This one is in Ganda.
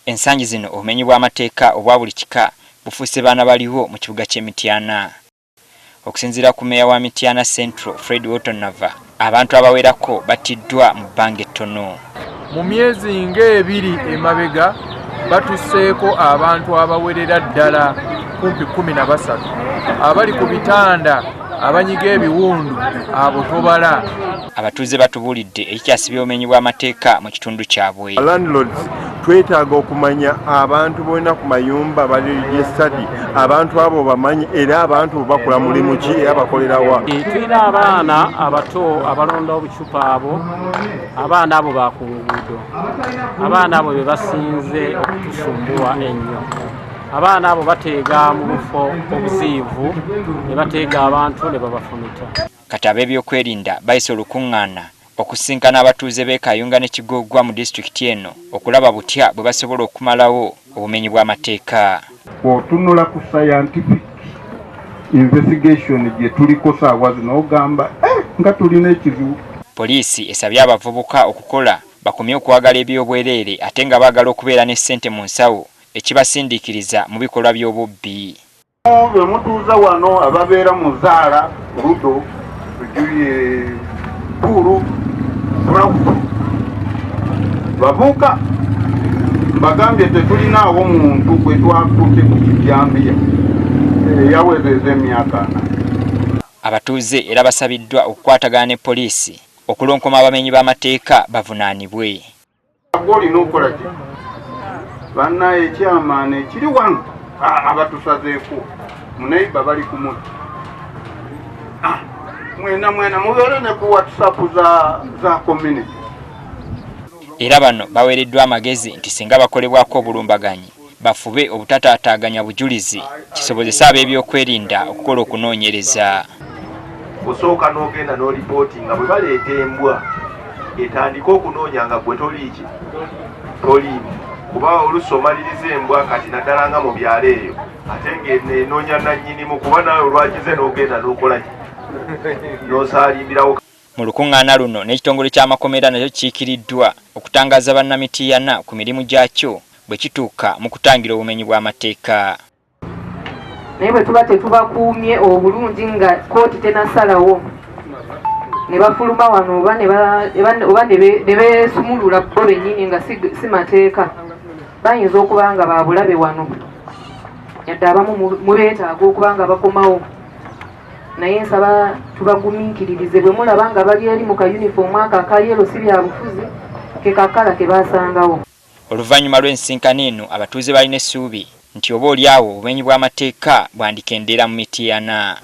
Ensangi zino obumenyi bw'amateeka obwa buli kika bufuuse baana baliwo mu kibuga ky'e Mityana. Okusinziira ku meeya wa Mityana Central Fred Wotonava, abantu abawerako battiddwa mu bbanga ettono. Mu myezi ng'ebiri emabega batusseeko abantu abawerera ddala kumpi 13 abali ku bitanda abanyiga ebiwundu abo tobala. Abatuuze batubuulidde ekikyasibya obumenyi bw'amateeka mu kitundu kyabwe. Landlords twetaaga okumanya abantu bonna ku mayumba bali study, abantu abo bamanyi era abantu bakola mulimu ki era bakolera wa. Tulina abaana abato abalonda obucupa abo, abaana abo bakunguudo, abaana abo be basinze okutusumbuwa ennyo. Abaana abo bateega mu bufo obuziivu ne bateega abantu ne babafumita. Kati ab'ebyokwerinda bayise olukuŋŋaana okusinkana abatuuze b'e Kayunga ne Kigoogwa mu disitulikiti eno okulaba butya bwe basobola okumalawo obumenyi bw'amateeka. Otunula ku scientific investigation gye tuliko saawa zino ogamba nga tulina ekizibu. Poliisi esabye abavubuka okukola bakomye okwagala ebyobwereere ate nga baagala okubeera ne ssente mu nsawo ekibasindiikiriza mu bikolwa by'obubbi. Bwe mutuuza wano ababeera mu Zaala, Rudo, Puru, bavuka bagambye tetulinaawo muntu gwe twakutte ku kijambiya eyawezeza emyaka 4. Abatuuze era basabiddwa okukwatagana ne poliisi okulonkoma abamenyi b'amateeka bavunaanibwe. Olina okukola ki? Bannaye ekyamaana ekiri wano abatusazeeko muneiba bali ku muti. Mwena mubeere ne ku WhatsApp za community. Era bano baweereddwa amagezi nti singa bakolebwako obulumbaganyi bafube obutataataaganya bujulizi kisobozesa ab'ebyokwerinda okukola okunoonyereza. Osooka n'ogenda n'olipooti nga bwe baleeta embwa etandika okunoonya nga gwe toliiki toliimu kuba oluusi omaliriza embwa kati naddala nga mu byalo eyo ate ng'enoonya nannyinimu kuba nawe olwagize n'ogenda n'okola ki n'osaalimbirawo. Mu lukuŋŋaana luno n'ekitongole ky'amakomera nakyo kiikiriddwa okutangaza bannamitiana ku mirimu gyakyo bwe kituuka mu kutangira obumenyi bw'amateeka. Naye bwe tuba tetubakuumye obulungi nga kooti tenasalawo ne bafuluma wano oba ne beesumulula bo bennyini nga si mateeka bayinza okuba nga babulabe wano yadde abamu mubeetaaga okuba nga bakomawo. Naye nsaba tubagumiikiririze bwe mulaba nga bali eri mu kayunifoomu ako akayero si bya bufuzi ke kakala ke basangawo. Oluvannyuma lw'ensinkano eno abatuuze balina essuubi nti oba oli awo obumenyi bw'amateeka bwandikendera mu Mityana.